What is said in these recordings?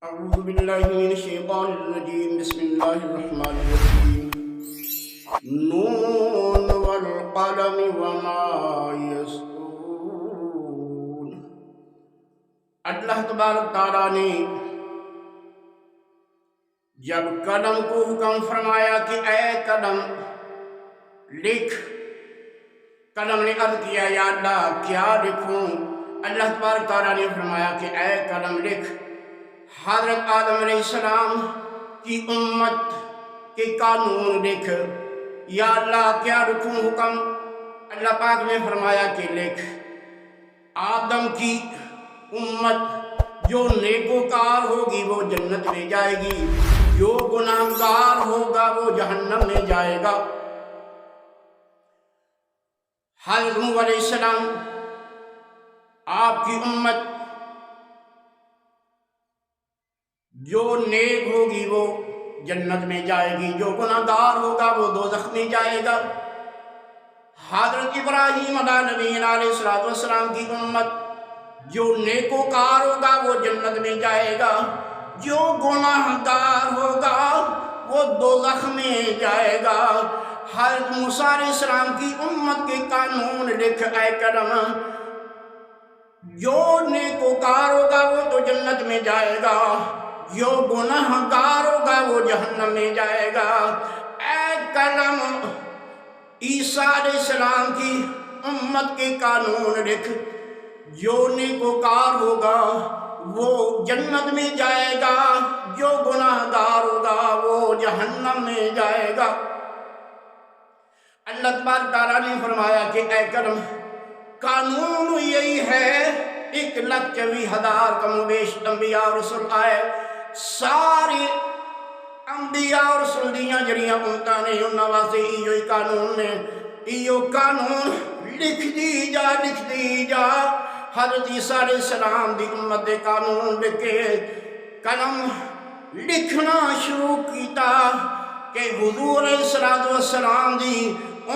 أعوذ بالله من الشيطان الرجيم بسم الله الرحمن الرحيم نون والقلم وما يسطرون اللہ تبارک تعالیٰ نے جب قلم کو حکم فرمایا کہ اے قلم لکھ، قلم نے عرض کیا یا اللہ کیا لکھوں؟ اللہ تبارک تعالیٰ نے فرمایا کہ اے قلم لکھ حضرت آدم علیہ السلام کی امت کے قانون لکھ۔ یا اللہ کیا لکھوں حکم؟ اللہ پاک نے فرمایا کہ لکھ آدم کی امت جو نیکوکار ہوگی وہ جنت میں جائے گی، جو گناہگار ہوگا وہ جہنم میں جائے گا۔ حضرت نوح علیہ السلام آپ کی امت جو نیک ہوگی وہ جنت میں جائے گی، جو گناہگار ہوگا وہ دوزخ میں جائے گا۔ حضرت ابراہیم علیہ نبینا علیہ السلام کی امت جو نیکوکار ہوگا وہ جنت میں جائے گا، جو گناہگار ہوگا وہ دوزخ میں جائے گا۔ حضرت موسیٰ علیہ السلام کی امت کے قانون لکھ اے قلم، جو نیکوکار ہوگا وہ تو جنت میں جائے گا، جو گناہگار ہوگا وہ جہنم میں جائے گا۔ اے قلم عیسیٰ علیہ السلام کی امت کے قانون لکھ، جو نیکوکار ہوگا وہ جنت میں جائے گا، جو گناہگار ہوگا وہ جہنم میں جائے گا۔ اللہ تبارک تعالیٰ نے فرمایا کہ اے قلم قانون یہی ہے، 1,24,000 کم و بیش انبیاء اور رسول آئے، سارے انبیاء اور رسول دیاں جڑیاں امتاں نے انہاں واسطے ایو ہی قانون نے، ایو قانون لکھ دی جا۔ حضرت عیسیٰ علیہ السلام دی امت دے قانون لکھ کے قلم لکھنا شروع کیتا کہ حضور علیہ السلام دی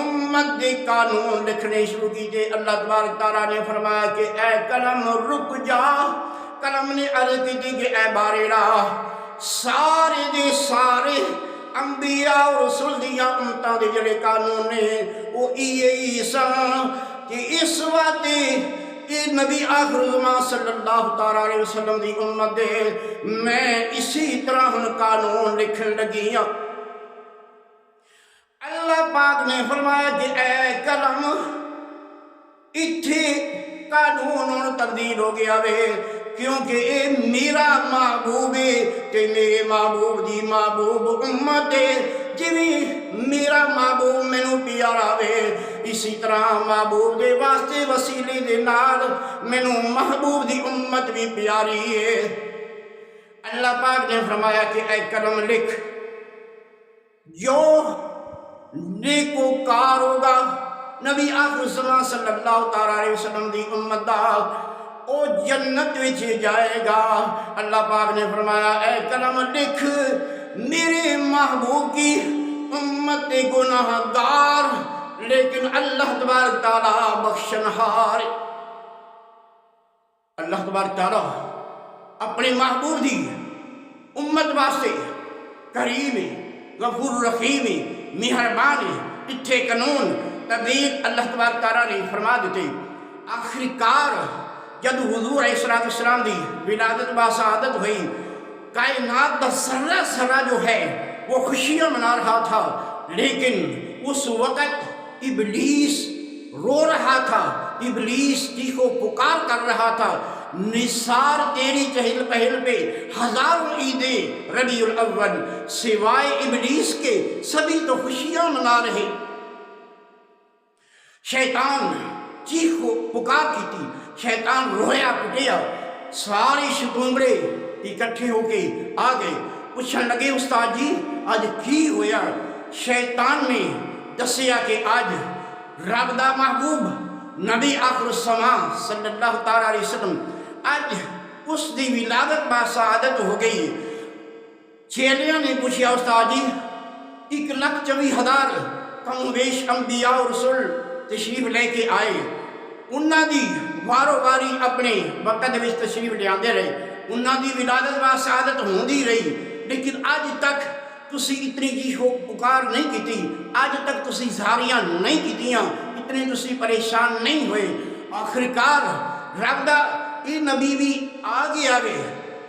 امت دے قانون لکھنے شروع کیتے۔ اللہ تبارک تعالیٰ نے فرمایا کہ اے قلم رک جا۔ قلم نے عرض کی تھی کہ اے باریڑا سارے دے سارے انبیاء اور رسول دیاں امتاں دے جڑے قانون نے وہ ایے سن کہ اس وقت کہ نبی آخر زمان صلی اللہ علیہ وسلم دی امت دے میں اسی طرح ہن قانون لکھن لگی ہاں۔ اللہ پاک نے فرمایا کہ اے قلم اتھے قانون تبدیل ہو گیا وے، کیونکہ اے میرا محبوب ہے تے میرے محبوب دی محبوب امت ہے۔ جویں میرا محبوب مینوں پیارا وے اسی طرح محبوب دے واسطے وسیلے دے نال مینوں محبوب دی امت بھی پیاری ہے۔ اللہ پاک نے فرمایا کہ اے قلم لکھ، جو نیکوکار ہوگا نبی آخر الزمان صلی اللہ علیہ وسلم دی امت دا او جنت وچ جائے گا۔ اللہ پاک نے فرمایا اے قلم لکھ، میرے محبوب کی امت گناہگار لیکن اللہ تبارک تعالیٰ بخشنہار۔ اللہ تبارک تعالیٰ اپنے محبوب دی امت واسطے کریم غفور رحیم مہربان اتھے قانون تبدیل اللہ تبارک تعالیٰ نے فرما دیتے۔ آخری کار جب حضور علیہ السلام دی ولادت باسعادت ہوئی، کائنات دا سرا جو ہے وہ خوشیاں منا رہا تھا، لیکن اس وقت ابلیس رو رہا تھا، ابلیس چیخو پکار کر رہا تھا، نثار تیری چہل پہل پہ ہزاروں عیدیں ربیع الاول، سوائے ابلیس کے سبھی تو خوشیاں منا رہے۔ شیطان چیخو پکار کی تھی، شیطان رویا پٹیا، سارے شتونبڑے اکٹھے ہو کے آ گئے، پوچھن لگے استاد جی آج کی ہویا؟ شیطان نے دسیا کہ آج رب دا محبوب نبی آخر الزمان صلی اللہ علیہ وسلم آج اس دی ولادت باسعادت ہو گئی۔ چیلیاں نے پوچھا استاد جی 1,24,000 کم و بیش انبیاء اور رسول تشریف لے کے آئے، انہاں دی وارو واری اپنے وقت وچ تشریف لے آندے رہے، انہاں دی ولادت و سعادت ہوندی رہی، لیکن اج تک تسی اتنی جی پکار نہیں کیتی، اج تک تسی زاریاں نہیں کیتیاں، اتنے تسی پریشان نہیں ہوئے۔ آخرکار رب دا یہ نبی بھی آ گیا وے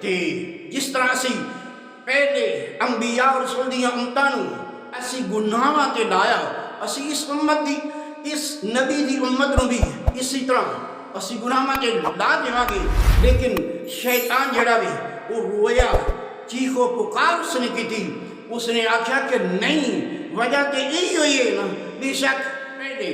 تے جس طرح اسی پہلے انبیاء اور رسول دیاں امتاں نوں اسی گناہاں تے لایا، اسی اس امت دی اس نبی دی امت نوں بھی اسی طرح اسی گناہاں تے لا دیواں گے، لیکن شیطان جڑا وے وہ رویا، چیخو پکار اس نے کی، اس نے آکھا کہ نہیں، وجہ تے یہی ہوئی ہے نا، بے شک پہلے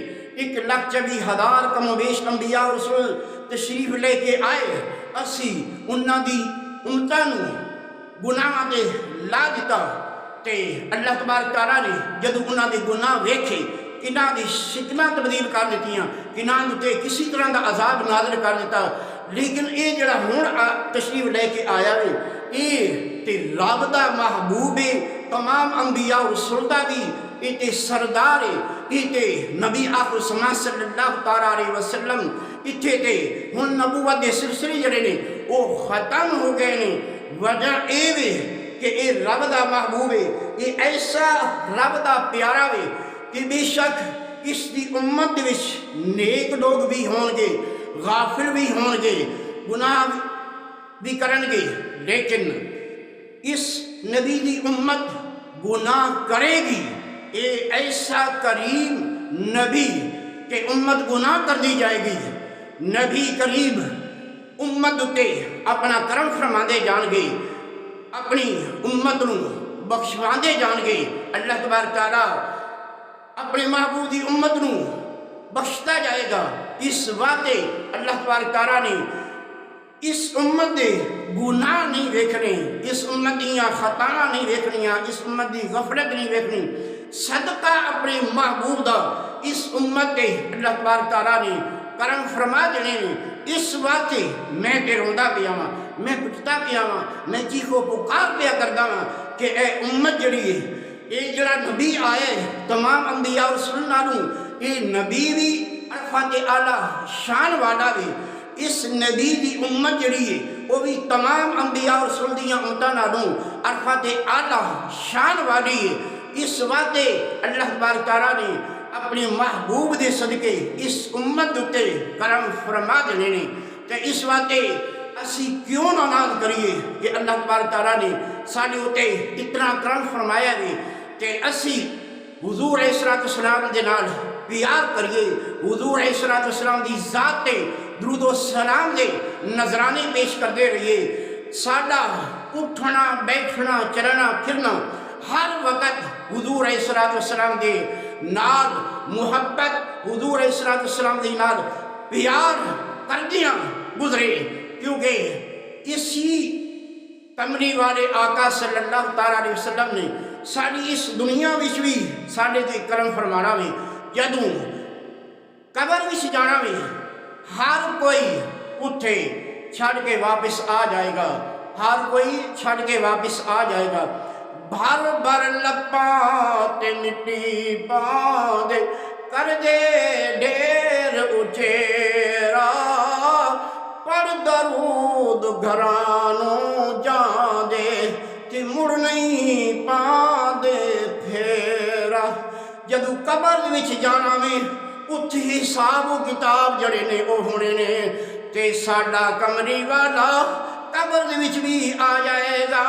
1,24,000 کم و بیش انبیاء اور رسول تشریف لے کے آئے، اسی انہاں دی امتاں نوں گناہ تے لا دیتا، تے اللہ تبارک تعالیٰ نے جدو انہاں دے گناہ ویکھے کنہاں دی شکلاں تبدیل کر دیتیاں، کنہاں تے کسی طرح دا عذاب نازل کر دیتا، لیکن اے جڑا ہن تشریف لے کے آیا وے اے تے رب دا محبوب ہے، تمام انبیاء اور رسول دا بھی اے تے سردار ہے، اے تے نبی آخر الزمان صلی اللہ تعالیٰ علیہ وسلم اتھے تے ہن نبوت دے سلسلے جڑے نے وہ ختم ہو گئے نے۔ وجہ اے وے کہ اے رب دا محبوب ہے، اے ایسا رب دا پیارا وے کہ بے شک اس دی امت وچ نیک لوگ بھی ہون گے، غافل بھی ہون گے، گناہ بھی کرن گے، لیکن اس نبی دی امت گناہ کرے گی۔ اے ایسا کریم نبی کہ امت گناہ کر دی جائے گی، نبی کریم امت تے اپنا کرم فرماندے جان گے، اپنی امت نوں بخشواندے جان گے۔ اللہ تبارک تعالیٰ اپنے محبوب دی امت نوں بخشتا جائے گا۔ اس واسطے اللہ تبارک تعالیٰ نے اس امت دے گناہ نہیں ویکھنے، اس امت دیاں خطاواں نہیں ویکھنیاں، اس امت دی غفلت نہیں ویکھنی، صدقہ اپنے محبوب دا اس امت تے اللہ تبارک تعالیٰ نے کرم فرما دینے نے۔ اس واسطے میں تے روندا پیا ہاں، میں پچھتا پیا ہاں، میں چیخو پکار پیا کردا ہاں کہ اے امت جڑی ہے، اے جڑا نبی آئے تمام انبیاء اور رسول نالوں، اے نبی بھی عرفات اعلیٰ شان والا بھی، اس نبی دی امت جڑی ہے وہ بھی تمام انبیاء اور رسول دیاں امتاں نالوں عرفات اعلیٰ شان والی ہے۔ اس واسطے اللہ تبارک تعالیٰ نے اپنے محبوب دے صدقے اس امت تے کرم فرما دینے نے، تے اس واسطے اسی کیوں نہ ناز کریے کہ اللہ تبارک تعالیٰ نے ساڈے اُتے اتنا کرم فرمایا ہے تے اسی حضور علیہ السلام دے نال پیار کریے، حضور علیہ السلام دی ذات تے درود و سلام دے نظرانے پیش کردے رہیے۔ ساڈا اٹھنا بیٹھنا چلنا پھرنا ہر وقت حضور علیہ السلام دے نال محبت، حضور علیہ السلام دے نال پیار کردیاں گزرے، کیونکہ اسی کملی والے آقا صلی اللہ تعالیٰ علیہ وسلم نے ساری اس دنیا وچ بھی ساڈے تے کرم فرمانا وے۔ جدوں قبر وچ جانا وے ہر کوئی اٹھے چھڑ کے واپس آ جائے گا، ہر کوئی چھڑ کے واپس آ جائے گا۔ بھر بھر لپاں تے مٹی پاں دے کر دے ڈیر اچھیرا، پڑھ درود گھرانوں جان دے تے مڑ نہیں پاں دے پھیرا۔ جدو قبر وچ جانا میں اتھے حساب و کتاب جڑے نے او ہونے نے، تے ساڈا کمری والا قبر وچ بھی آ جائے گا۔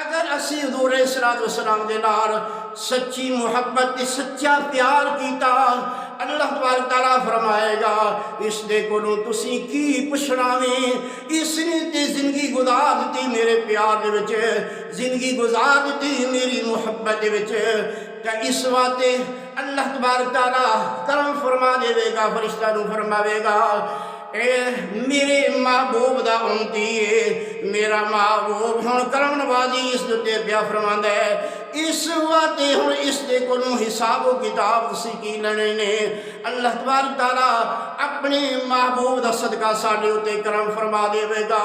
اگر اسی حضور علیہ السلام دے نال سچی محبت تے سچا پیار کیتا، اللہ تبارک تعالیٰ فرمائے گا اس دے کولوں تسی کی پچھنا ویں، اس نے تے زندگی گزار دیتی میرے پیار دے وچ، زندگی گزار دیتی میری محبت دے وچ۔ کہ اس واسطے اللہ تبارک تعالیٰ کرم فرما دے گا، فرشتہ نوں فرماوے گا اے میرے محبوب دا امتی ہے، میرا محبوب ہن کرم نوازی اس دے پیا فرماندا ہے۔ اس واسطے ہن اس دے کولوں حساب و کتاب تسی کی لینے نے۔ اللہ تبارک تعالیٰ اپنے محبوب دا صدقہ ساڈے اُتے کرم فرما دے گا۔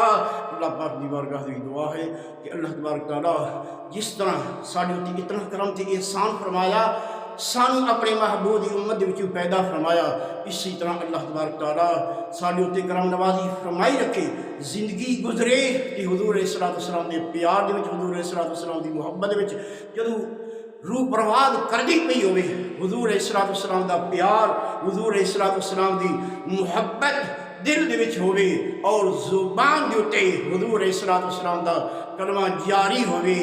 اللہ پاک دی بارگاہ دی دعا ہے کہ اللہ تبارک تعالیٰ جس طرح ساڈے اُتے اتنا کرم تے احسان فرمایا، سانو اپنے محبوب دی امت دے وچوں پیدا فرمایا، اسی طرح اللہ تبارک تعالیٰ ساڈے اُتے کرم نوازی فرمائی رکھے، زندگی گزرے کہ حضور علیہ السلام دے پیار دے وچ، حضور علیہ السلام دی محبت دے وچ جدوں روح پرواز کردی پئی ہوئے، حضور علیہ السلام دا پیار، حضور علیہ السلام دی محبت دل دے وچ ہوئے اور زبان دے اُتے حضور علیہ السلام دا کلمہ جاری ہوئے۔